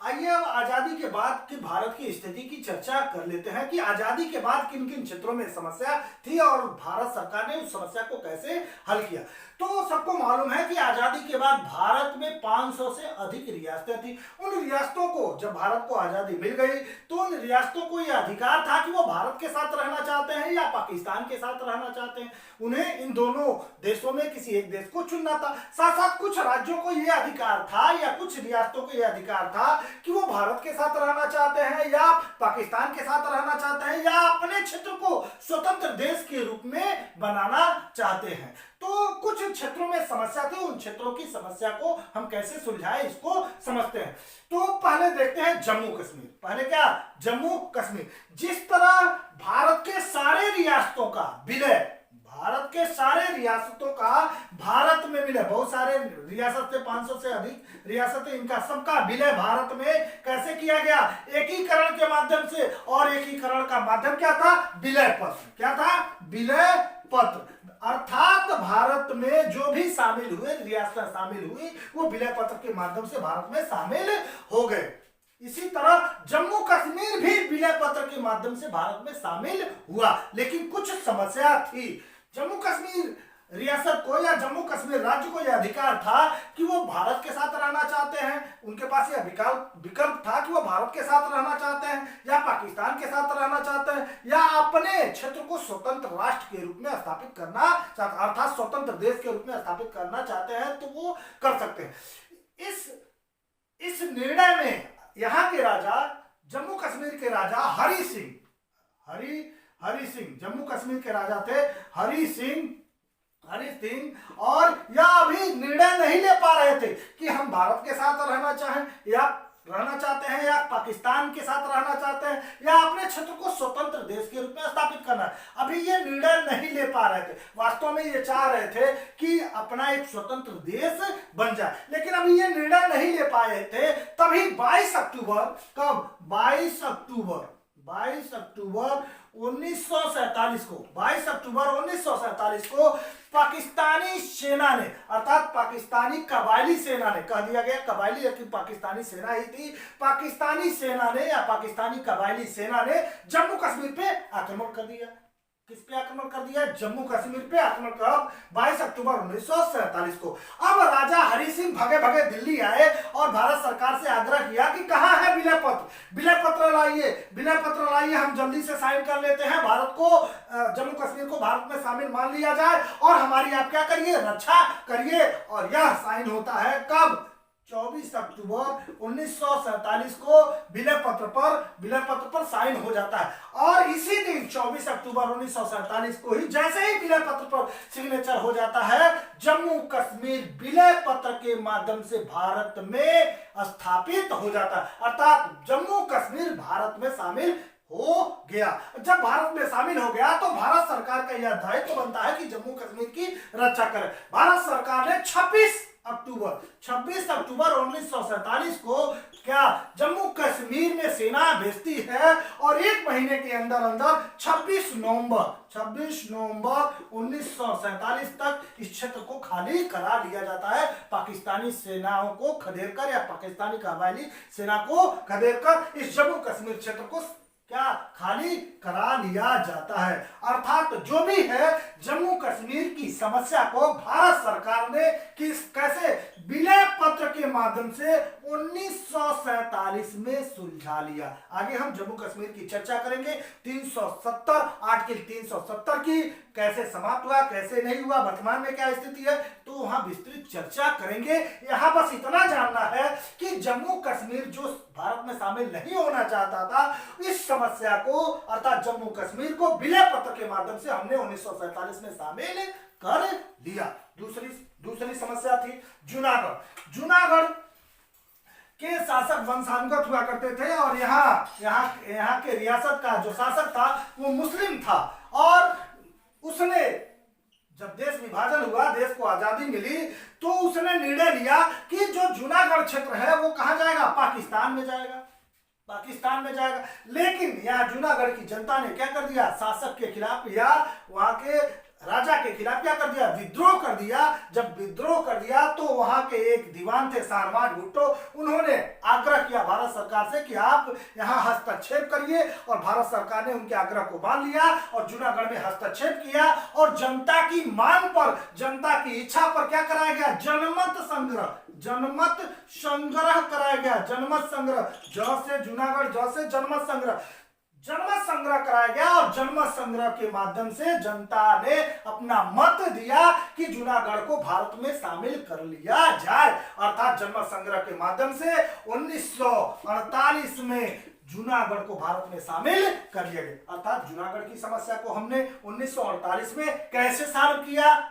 आइए अब आजादी के बाद की भारत की स्थिति की चर्चा कर लेते हैं कि आजादी के बाद किन किन क्षेत्रों में समस्या थी और भारत सरकार ने उस समस्या को कैसे हल किया। तो सबको मालूम है कि आजादी के बाद भारत में 500 से अधिक रियासतें थी। उन रियासतों को जब भारत को आजादी मिल गई तो उन रियासतों को यह अधिकार था कि वो भारत के साथ रहना चाहते हैं या पाकिस्तान के साथ रहना चाहते हैं। उन्हें इन दोनों देशों में किसी एक देश को चुनना था। साथ साथ कुछ राज्यों को यह अधिकार था या कुछ रियासतों को यह अधिकार था कि वो भारत के साथ रहना चाहते हैं या पाकिस्तान के साथ रहना चाहते हैं या अपने क्षेत्र को स्वतंत्र देश के रूप में बनाना चाहते हैं। तो कुछ क्षेत्रों में समस्या थी, उन क्षेत्रों की समस्या को हम कैसे सुलझाएं इसको समझते हैं। तो पहले देखते हैं जम्मू कश्मीर। पहले क्या, जम्मू कश्मीर। जिस तरह भारत के सारे रियासतों का विलय, भारत के सारे रियासतों का भारत में विलय, बहुत सारे रियासत थे, 500 से अधिक रियासतें, इनका सबका विलय भारत में कैसे किया गया, एकीकरण के माध्यम से। और एकीकरण का माध्यम क्या था, विलय पत्र। क्या था, विलय पत्र। अर्थात भारत में जो भी शामिल हुए, रियासतें शामिल हुई, वो विलय पत्र के माध्यम से भारत में शामिल हो गए। इसी तरह जम्मू कश्मीर भी विलय पत्र के माध्यम से भारत में शामिल हुआ, लेकिन कुछ समस्या थी। जम्मू कश्मीर रियासत को या जम्मू कश्मीर राज्य को यह अधिकार था कि वो भारत के साथ रहना चाहते हैं। उनके पास यह विकल्प था कि वो भारत के साथ रहना चाहते हैं या पाकिस्तान के साथ रहना चाहते हैं या अपने क्षेत्र को स्वतंत्र राष्ट्र के रूप में स्थापित करना चाहते, अर्थात स्वतंत्र देश के रूप में स्थापित करना चाहते हैं, तो वो कर सकते हैं। इस निर्णय में यहाँ के राजा, जम्मू कश्मीर के राजा हरि सिंह, जम्मू कश्मीर के राजा थे हरि सिंह, और यह अभी निर्णय नहीं ले पा रहे थे कि हम भारत के साथ रहना चाहते हैं या पाकिस्तान के साथ रहना चाहते हैं या अपने क्षेत्र को स्वतंत्र देश के रूप में स्थापित करना है। अभी ये निर्णय नहीं ले पा रहे थे। वास्तव में ये चाह रहे थे कि अपना एक स्वतंत्र देश बन जाए, लेकिन अभी ये निर्णय नहीं ले पाए थे। तभी 22 अक्टूबर, कब, 22 अक्टूबर 1947 को, 22 अक्टूबर 1947 को पाकिस्तानी सेना ने, अर्थात पाकिस्तानी कबायली सेना ने, कह दिया गया कबायली लेकिन पाकिस्तानी सेना ही थी, पाकिस्तानी सेना ने या पाकिस्तानी कबायली सेना ने जम्मू कश्मीर पे आक्रमण कर दिया। किस पे आक्रमण कर दिया, जम्मू कश्मीर पे आक्रमण कर 22 अक्टूबर 1947 को। अब राजा हरि सिंह भगे भगे दिल्ली आए और भारत सरकार से आग्रह किया कि कहां है विलय पत्र, विलय पत्र लाइए, हम जल्दी से साइन कर लेते हैं, भारत को, जम्मू कश्मीर को भारत में शामिल मान लिया जाए और हमारी आप क्या करिए, रक्षा करिए। और यह साइन होता है कब, 24 अक्टूबर 1947 को विलय पत्र पर साइन हो जाता है। और इसी दिन 24 अक्टूबर 1947 को ही, जैसे ही विलय पत्र पर सिग्नेचर हो जाता है, जम्मू कश्मीर विलय पत्र के माध्यम से भारत में स्थापित हो जाता है, अर्थात जम्मू कश्मीर भारत में शामिल हो गया। जब भारत में शामिल हो गया तो भारत सरकार का यह दायित्व बनता है कि जम्मू कश्मीर की रक्षा करे। भारत सरकार ने 26 अक्टूबर 1947 को क्या, जम्मू कश्मीर में सेना भेजती है और एक महीने के अंदर 26 नवंबर 1947 तक इस क्षेत्र को खाली करा लिया जाता है। पाकिस्तानी सेनाओं को खदेड़कर या पाकिस्तानी कबायली सेना को खदेड़कर इस जम्मू कश्मीर क्षेत्र को क्या, खाली करा लिया जाता है। अर्थात जो भी है, जम्मू कश्मीर की समस्या को भारत सरकार ने कैसे, विलय पत्र के माध्यम से 1947 में सुलझा लिया। आगे हम जम्मू कश्मीर की चर्चा करेंगे। 370 आर्टिकल 370 की कैसे समाप्त हुआ, कैसे नहीं हुआ, वर्तमान में क्या स्थिति है, तो वहां विस्तृत चर्चा करेंगे। यहां बस इतना जानना है कि जम्मू कश्मीर जो भारत में शामिल नहीं होना चाहता था, इस समस्या को, अर्थात जम्मू कश्मीर को विलय पत्र के माध्यम से हमने 1947 में शामिल कर लिया। दूसरी समस्या थी जूनागढ़ के शासक वंशानुगत हुआ करते थे और यहाँ के रियासत का जो शासक था वो मुस्लिम था। और उसने, जब देश विभाजन हुआ, देश को आजादी मिली, तो उसने निर्णय लिया कि जो जूनागढ़ क्षेत्र है वो कहां जाएगा, पाकिस्तान में जाएगा। लेकिन यहाँ जूनागढ़ की जनता ने क्या कर दिया, शासक के खिलाफ या वहां के राजा के खिलाफ क्या कर दिया, विद्रोह कर दिया। जब विद्रोह कर दिया तो वहां के एक दीवान थे शाहनवाज भुट्टो, उन्होंने आग्रह किया भारत सरकार से कि आप यहाँ हस्तक्षेप करिए, और भारत सरकार ने उनके आग्रह को मान लिया और जूनागढ़ में हस्तक्षेप किया और जनता की मांग पर, जनता की इच्छा पर क्या कराया गया, जनमत संग्रह, जनमत संग्रह कराया गया। जनमत संग्रह, ज से जूनागढ़, ज से जनमत संग्रह, जनमत संग्रह कराया गया और जनमत संग्रह के माध्यम से जनता ने अपना मत दिया कि जूनागढ़ को भारत में शामिल कर लिया जाए। अर्थात जनमत संग्रह के माध्यम से 1948 में जूनागढ़ को भारत में शामिल कर लिया गया। अर्थात जूनागढ़ की समस्या को हमने 1948 में कैसे सॉल्व किया,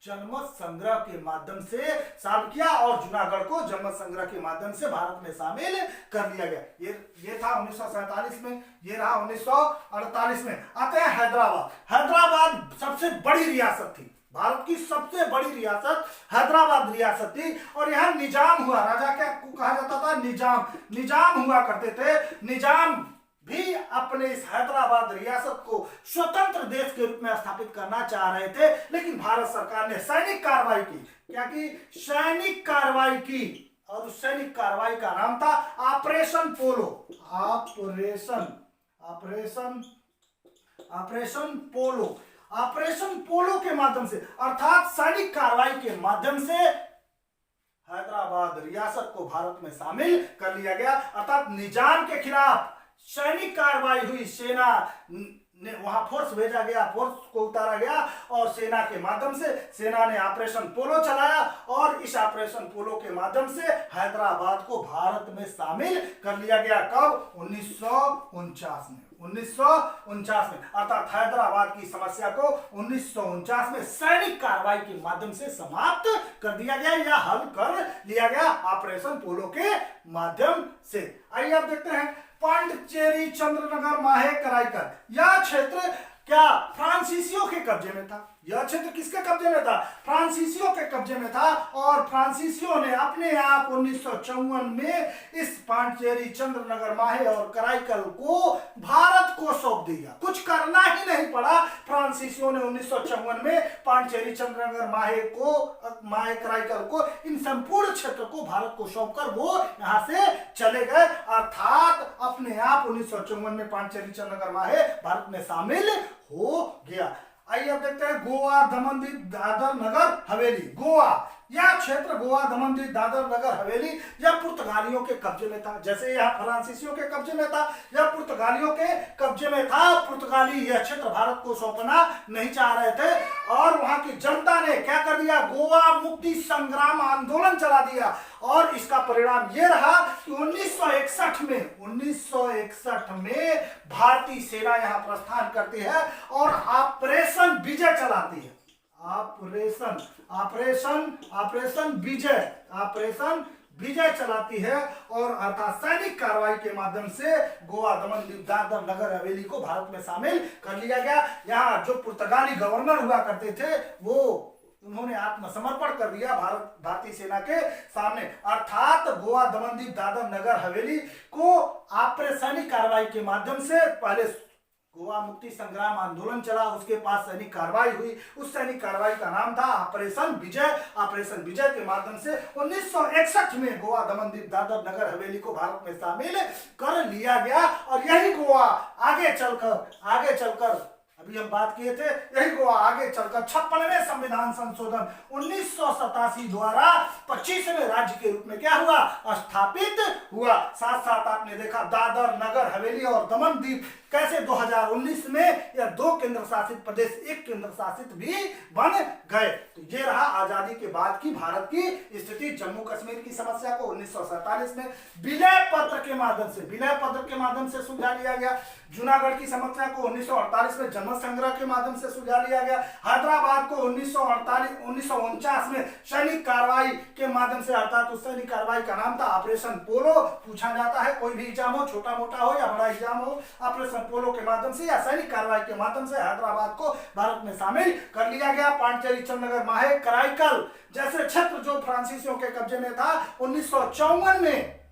जनमत संग्रह के माध्यम से सॉल्व किया और जूनागढ़ को जनमत संग्रह के माध्यम से भारत में शामिल कर लिया गया। ये था 1947 में, ये रहा 1948 में। आते हैं हैदराबाद। हैदराबाद सबसे बड़ी रियासत थी, भारत की सबसे बड़ी रियासत हैदराबाद रियासत थी और यहाँ निजाम हुआ, राजा क्या कहा जाता था, निजाम, निजाम हुआ करते थे। निजाम भी अपने इस हैदराबाद रियासत को स्वतंत्र देश के रूप में स्थापित करना चाह रहे थे, लेकिन भारत सरकार ने सैनिक कार्रवाई की। क्या की, सैनिक कार्रवाई की, और उस सैनिक कार्रवाई का नाम था ऑपरेशन पोलो। ऑपरेशन पोलो, ऑपरेशन पोलो के माध्यम से, अर्थात सैनिक कार्रवाई के माध्यम से हैदराबाद रियासत को भारत में शामिल कर लिया गया। अर्थात निजाम के खिलाफ सैनिक कार्रवाई हुई, सेना ने वहां फोर्स भेजा गया, फोर्स को उतारा गया और सेना के माध्यम से सेना ने ऑपरेशन पोलो चलाया और इस ऑपरेशन पोलो के माध्यम से हैदराबाद को भारत में शामिल कर लिया गया। कब, 1949 में, 1949 में। अर्थात हैदराबाद की समस्या को 1949 में सैनिक कार्रवाई के माध्यम से समाप्त कर दिया गया या हल कर लिया गया ऑपरेशन पोलो के माध्यम से। आइए आप देखते हैं पांडिचेरी, चंद्रनगर, माहे, कराईकर, यह क्षेत्र क्या फ्रांसीसियों के कब्जे में था। यह क्षेत्र किसके कब्जे में था, फ्रांसीसियों के कब्जे में था और फ्रांसीसियों ने अपने आप 1954 में इस पांडिचेरी, चंद्रनगर, माहे और कराईकल को भारत को सौंप दिया। कुछ करना ही नहीं पड़ा, फ्रांसीसियों ने 1954 में पांडिचेरी, चंद्रनगर, माहे, कराईकल को, इन संपूर्ण क्षेत्र को भारत को सौंपकर वो यहां से चले गए। अर्थात अपने आप 1954 में पांडिचेरी, चंद्रनगर, माहे भारत में शामिल हो गया। आइए अब देखते हैं गोवा, दमन दीव, दादर, नगर हवेली। गोवा, यह क्षेत्र गोवा, दमन दीव, दादर, नगर हवेली यह पुर्तगालियों के कब्जे में था। जैसे यह फ्रांसीसियों के कब्जे में था, यह पुर्तगालियों के कब्जे में था। पुर्तगाली यह क्षेत्र भारत को सौंपना नहीं चाह रहे थे और वहां की जनता ने क्या कर दिया, गोवा मुक्ति संग्राम आंदोलन चला दिया और इसका परिणाम यह रहा कि 1961 में भारतीय सेना यहां प्रस्थान करती है और ऑपरेशन विजय चलाती है। ऑपरेशन विजय चलाती है और अर्थात सैनिक कार्रवाई के माध्यम से गोवा, दमन दीव, दादर, नगर हवेली को भारत में शामिल कर लिया गया। यहाँ जो पुर्तगाली गवर्नर हुआ करते थे वो उन्होंने आत्मसमर्पण कर दिया भारतीय सेना के सामने। अर्थात गोवा, दमन दीव, दादर, नगर हवेली को ऑपरेशनिक कार्रवाई के माध्यम से पहले गोवा मुक्ति संग्राम आंदोलन चला, उसके पास सैनिक कार्रवाई हुई, उस सैनिक कार्रवाई का नाम था ऑपरेशन विजय। ऑपरेशन विजय के माध्यम से 1961 में गोवा, दमन दीव, दादर, नगर हवेली को भारत में शामिल कर लिया गया और यही गोवा आगे चलकर अभी हम बात किए थे, यही गोवा आगे चलकर 56वें संविधान संशोधन 1987 द्वारा 25वें राज्य के रूप में क्या हुआ, स्थापित हुआ। साथ साथ आपने देखा दादर, नगर हवेली और दमन दीव कैसे 2019 में यह 2 केंद्र शासित प्रदेश 1 केंद्र शासित भी बन गए। तो ये रहा आजादी के बाद की भारत की स्थिति। जम्मू कश्मीर की समस्या को 1947 में विलय पत्र के माध्यम से सुलझा लिया गया। जूनागढ़ की समस्या को 1948 में जनमत संग्रह के माध्यम से सुलझा लिया गया। हैदराबाद को 1949 में सैनिक कार्रवाई के माध्यम से, अर्थात उस सैनिक कार्रवाई का नाम था ऑपरेशन पोलो। पूछा जाता है कोई भी एग्जाम हो, छोटा मोटा हो या बड़ा एग्जाम हो, ऑपरेशन पोलो के माध्यम से या सैनिक कार्रवाई के माध्यम से हैदराबाद को भारत में शामिल कर लिया गया। पांडिचेरी, चंद्रनगर, माहे, कराईकल जैसे क्षेत्र जो फ्रांसीसियों के कब्जे में था, 1954 में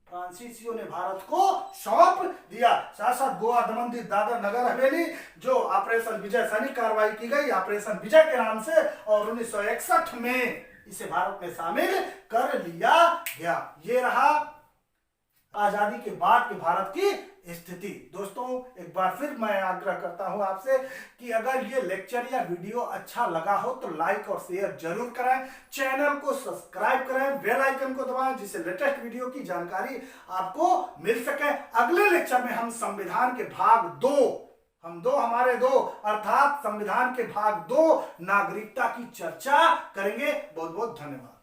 फ्रांसीसियों ने भारत को सौंप दिया। साथ साथ गोवा, दमन दीव, दादर, नगर हवेली जो ऑपरेशन विजय सैनिक कार्रवाई की गई ऑपरेशन विजय के नाम से, और 1961 में इसे भारत में शामिल कर लिया गया। ये रहा आजादी के बाद के भारत की स्थिति। दोस्तों एक बार फिर मैं आग्रह करता हूं आपसे कि अगर ये लेक्चर या वीडियो अच्छा लगा हो तो लाइक और शेयर जरूर करें, चैनल को सब्सक्राइब करें, बेल आइकन को दबाएं जिससे लेटेस्ट वीडियो की जानकारी आपको मिल सके। अगले लेक्चर में हम संविधान के भाग 2 हमारे दो अर्थात संविधान के भाग 2 नागरिकता की चर्चा करेंगे। बहुत बहुत धन्यवाद।